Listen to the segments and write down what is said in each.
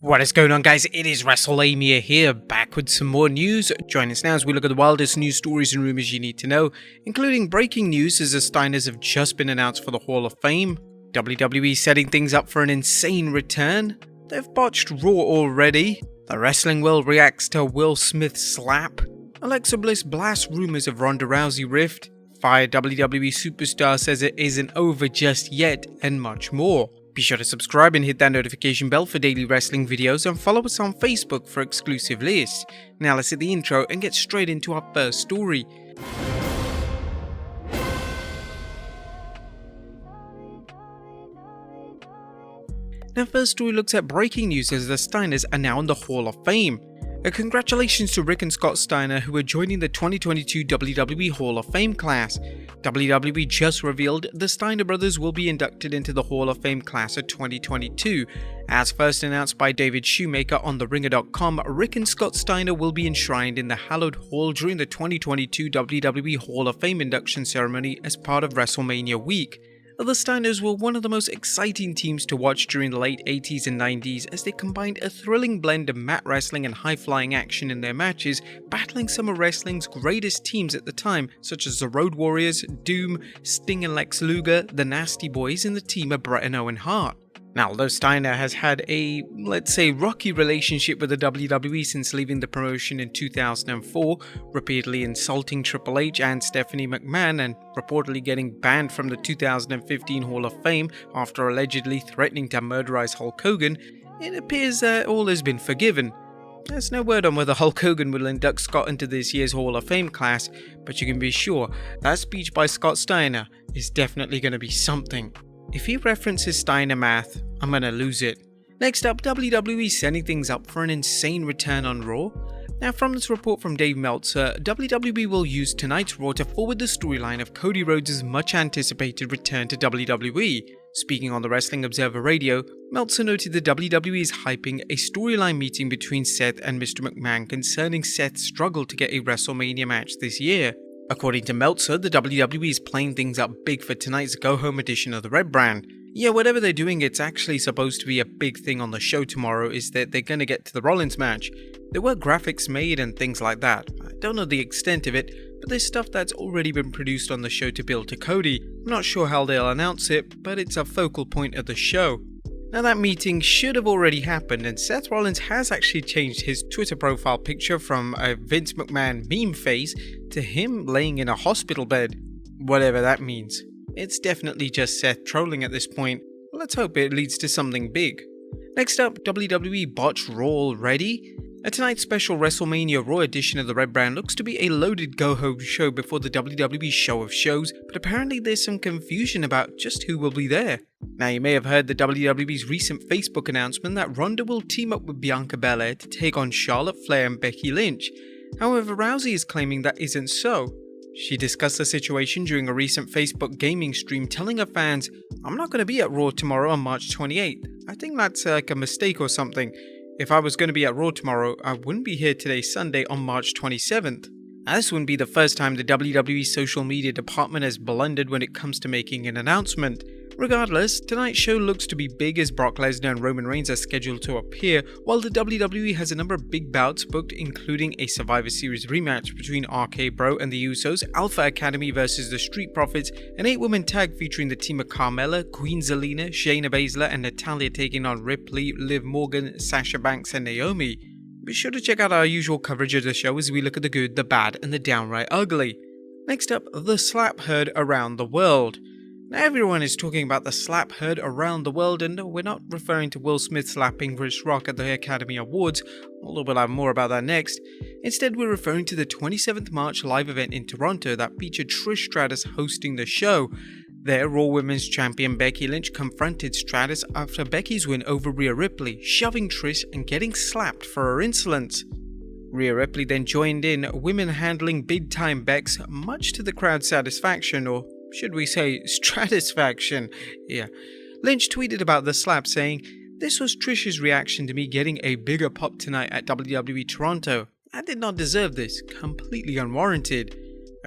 What is going on, guys? It is Wrestlelamia here, back with some more news. Join us now as we look at the wildest news stories and rumors you need to know, including breaking news as the Steiners have just been announced for the Hall of Fame, WWE setting things up for an insane return, they've botched Raw already, the wrestling world reacts to Will Smith's slap, Alexa Bliss blasts rumors of Ronda Rousey rift, fired WWE superstar says it isn't over just yet, and much more. Be sure to subscribe and hit that notification bell for daily wrestling videos and follow us on Facebook for exclusive lists. Now let's hit the intro and get straight into our first story. Now first story looks at breaking news as the Steiners are now in the Hall of Fame. Congratulations to Rick and Scott Steiner, who are joining the 2022 WWE Hall of Fame class. WWE just revealed the Steiner brothers will be inducted into the Hall of Fame class of 2022. As first announced by David Shoemaker on TheRinger.com, Rick and Scott Steiner will be enshrined in the hallowed hall during the 2022 WWE Hall of Fame induction ceremony as part of WrestleMania week. The Steiners were one of the most exciting teams to watch during the late 80s and 90s as they combined a thrilling blend of mat wrestling and high-flying action in their matches, battling some of wrestling's greatest teams at the time, such as the Road Warriors, Doom, Sting and Lex Luger, the Nasty Boys, and the team of Bret and Owen Hart. Now, although Steiner has had a, let's say, rocky relationship with the WWE since leaving the promotion in 2004, repeatedly insulting Triple H and Stephanie McMahon and reportedly getting banned from the 2015 Hall of Fame after allegedly threatening to murderize Hulk Hogan, it appears that all has been forgiven. There's no word on whether Hulk Hogan will induct Scott into this year's Hall of Fame class, but you can be sure that speech by Scott Steiner is definitely going to be something. If he references Steiner math, I'm gonna lose it. Next up, WWE setting things up for an insane return on Raw. Now, from this report from Dave Meltzer, WWE will use tonight's Raw to forward the storyline of Cody Rhodes' much anticipated return to WWE. Speaking on the Wrestling Observer Radio, Meltzer noted that WWE is hyping a storyline meeting between Seth and Mr. McMahon concerning Seth's struggle to get a WrestleMania match this year. According to Meltzer, the WWE is playing things up big for tonight's go-home edition of the Red Brand. Yeah, whatever they're doing, it's actually supposed to be a big thing on the show tomorrow is that they're gonna get to the Rollins match. There were graphics made and things like that. I don't know the extent of it, but there's stuff that's already been produced on the show to build to Cody. I'm not sure how they'll announce it, but it's a focal point of the show. Now that meeting should have already happened, and Seth Rollins has actually changed his Twitter profile picture from a Vince McMahon meme face to him laying in a hospital bed. Whatever that means. It's definitely just Seth trolling at this point. Let's hope it leads to something big. Next up, WWE Botch Raw Already. Tonight's special WrestleMania Raw edition of the Red Brand looks to be a loaded go-home show before the WWE Show of Shows, but apparently there's some confusion about just who will be there. Now, you may have heard the WWE's recent Facebook announcement that Ronda will team up with Bianca Belair to take on Charlotte Flair and Becky Lynch. However, Rousey is claiming that isn't so. She discussed the situation during a recent Facebook gaming stream, telling her fans, "I'm not going to be at Raw tomorrow on March 28th. I think that's like a mistake or something. If I was going to be at Raw tomorrow, I wouldn't be here today Sunday on March 27th. This wouldn't be the first time the WWE social media department has blundered when it comes to making an announcement. Regardless, tonight's show looks to be big as Brock Lesnar and Roman Reigns are scheduled to appear, while the WWE has a number of big bouts booked, including a Survivor Series rematch between RK Bro and the Usos, Alpha Academy vs the Street Profits, an 8-woman tag featuring the team of Carmella, Queen Zelina, Shayna Baszler and Natalya taking on Ripley, Liv Morgan, Sasha Banks and Naomi. Be sure to check out our usual coverage of the show as we look at the good, the bad and the downright ugly. Next up, the slap heard around the world. Now, everyone is talking about the slap heard around the world, and no, we're not referring to Will Smith slapping Chris Rock at the Academy Awards, although we'll have more about that next. Instead, we're referring to the 27th March live event in Toronto that featured Trish Stratus hosting the show. There, Raw Women's Champion Becky Lynch confronted Stratus after Becky's win over Rhea Ripley, shoving Trish and getting slapped for her insolence. Rhea Ripley then joined in, women handling big-time Bex, much to the crowd's satisfaction, or should we say stratisfaction? Yeah. Lynch tweeted about the slap saying, "This was Trish's reaction to me getting a bigger pop tonight at WWE Toronto. I did not deserve this. Completely unwarranted."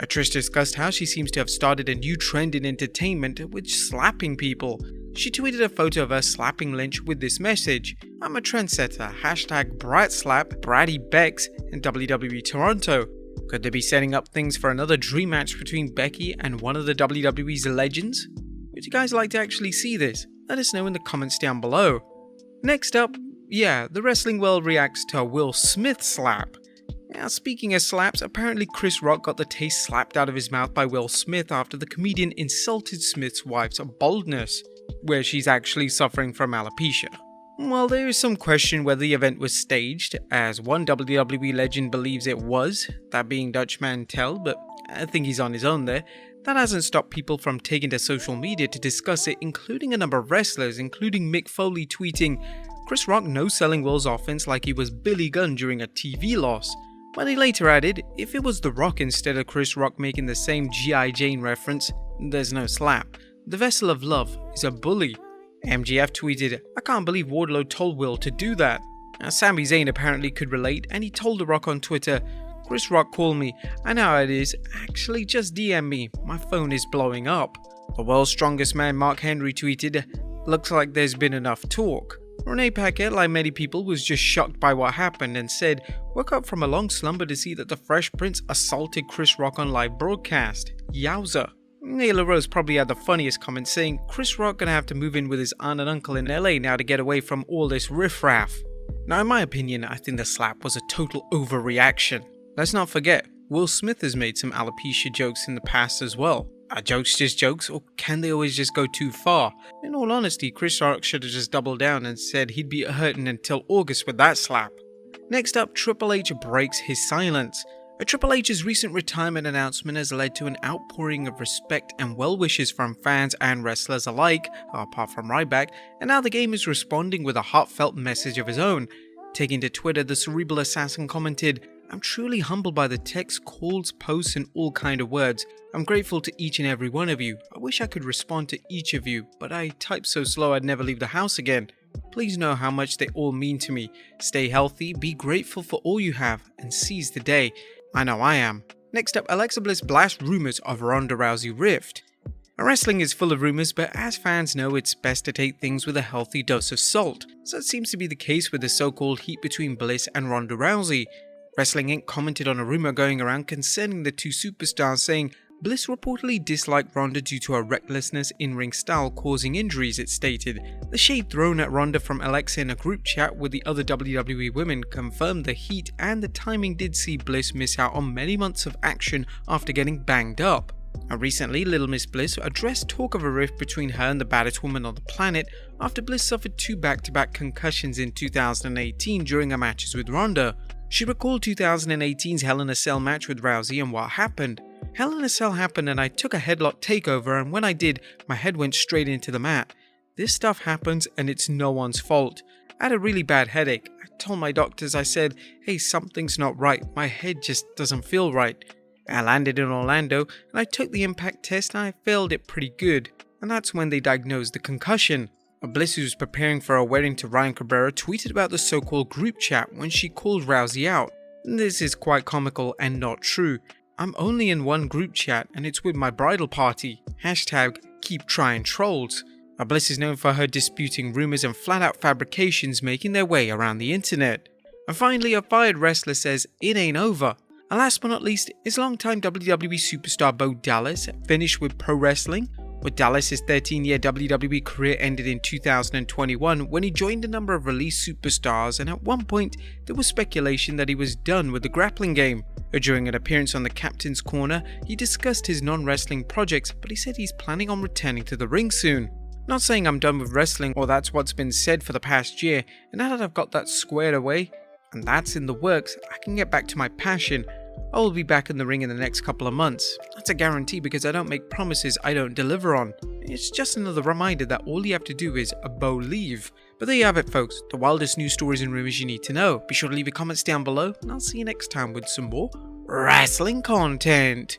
Trish discussed how she seems to have started a new trend in entertainment with slapping people. She tweeted a photo of her slapping Lynch with this message: "I'm a trendsetter, hashtag BratSlap, Bratty Bex, and WWE Toronto." Could they be setting up things for another dream match between Becky and one of the WWE's legends? Would you guys like to actually see this? Let us know in the comments down below. Next up, the wrestling world reacts to a Will Smith slap. Now, speaking of slaps, apparently Chris Rock got the taste slapped out of his mouth by Will Smith after the comedian insulted Smith's wife's baldness, where she's actually suffering from alopecia. Well, there is some question whether the event was staged, as one WWE legend believes it was, that being Dutch Mantel, but I think he's on his own there. That hasn't stopped people from taking to social media to discuss it, including a number of wrestlers, including Mick Foley tweeting, "Chris Rock no-selling Will's offense like he was Billy Gunn during a TV loss." But he later added, if it was The Rock instead of Chris Rock making the same G.I. Jane reference, there's no slap. The vessel of love is a bully. MGF tweeted, "I can't believe Wardlow told Will to do that." Now, Sami Zayn apparently could relate, and he told The Rock on Twitter, "Chris Rock called me, I know how it is, actually just DM me, my phone is blowing up." The world's strongest man Mark Henry tweeted, "Looks like there's been enough talk." Renee Paquette, like many people, was just shocked by what happened and said, "Woke up from a long slumber to see that the Fresh Prince assaulted Chris Rock on live broadcast. Yowza." Nyla Rose probably had the funniest comment saying, "Chris Rock gonna have to move in with his aunt and uncle in LA now to get away from all this riffraff." Now, in my opinion, I think the slap was a total overreaction. Let's not forget, Will Smith has made some alopecia jokes in the past as well. Are jokes just jokes, or can they always just go too far? In all honesty, Chris Rock should have just doubled down and said he'd be hurting until August with that slap. Next up, Triple H breaks his silence. Triple H's recent retirement announcement has led to an outpouring of respect and well wishes from fans and wrestlers alike, apart from Ryback, and now the game is responding with a heartfelt message of his own. Taking to Twitter, the Cerebral Assassin commented, "I'm truly humbled by the texts, calls, posts, and all kind of words. I'm grateful to each and every one of you. I wish I could respond to each of you, but I type so slow I'd never leave the house again. Please know how much they all mean to me. Stay healthy, be grateful for all you have, and seize the day. I know I am." Next up, Alexa Bliss blasts rumors of Ronda Rousey rift. Wrestling is full of rumors, but as fans know, it's best to take things with a healthy dose of salt. So it seems to be the case with the so-called heat between Bliss and Ronda Rousey. Wrestling Inc. commented on a rumor going around concerning the two superstars, saying, "Bliss reportedly disliked Ronda due to her recklessness in-ring style causing injuries," it stated. The shade thrown at Ronda from Alexa in a group chat with the other WWE women confirmed the heat, and the timing did see Bliss miss out on many months of action after getting banged up. Recently, Little Miss Bliss addressed talk of a rift between her and the baddest woman on the planet after Bliss suffered 2 back-to-back concussions in 2018 during her matches with Ronda. She recalled 2018's Hell in a Cell match with Rousey and what happened. "Hell in a Cell happened and I took a headlock takeover, and when I did, my head went straight into the mat. This stuff happens and it's no one's fault. I had a really bad headache. I told my doctors, I said, hey, something's not right. My head just doesn't feel right. I landed in Orlando and I took the impact test and I failed it pretty good. And that's when they diagnosed the concussion." Bliss, who was preparing for a wedding to Ryan Cabrera, tweeted about the so-called group chat when she called Rousey out. "This is quite comical and not true. I'm only in one group chat and it's with my bridal party. Hashtag keep trying trolls." Bliss is known for her disputing rumors and flat-out fabrications making their way around the internet. And finally, a fired wrestler says it ain't over. And last but not least, is longtime WWE superstar Bo Dallas finished with pro wrestling? With Dallas' 13-year WWE career ended in 2021 when he joined a number of released superstars, and at one point there was speculation that he was done with the grappling game. During an appearance on the Captain's Corner, he discussed his non-wrestling projects, but he said he's planning on returning to the ring soon. "Not saying I'm done with wrestling, or that's what's been said for the past year, and now that I've got that squared away, and that's in the works, I can get back to my passion. I will be back in the ring in the next couple of months. That's a guarantee because I don't make promises I don't deliver on. It's just another reminder that all you have to do is believe." But there you have it, folks, the wildest news stories and rumors you need to know. Be sure to leave your comments down below, and I'll see you next time with some more wrestling content.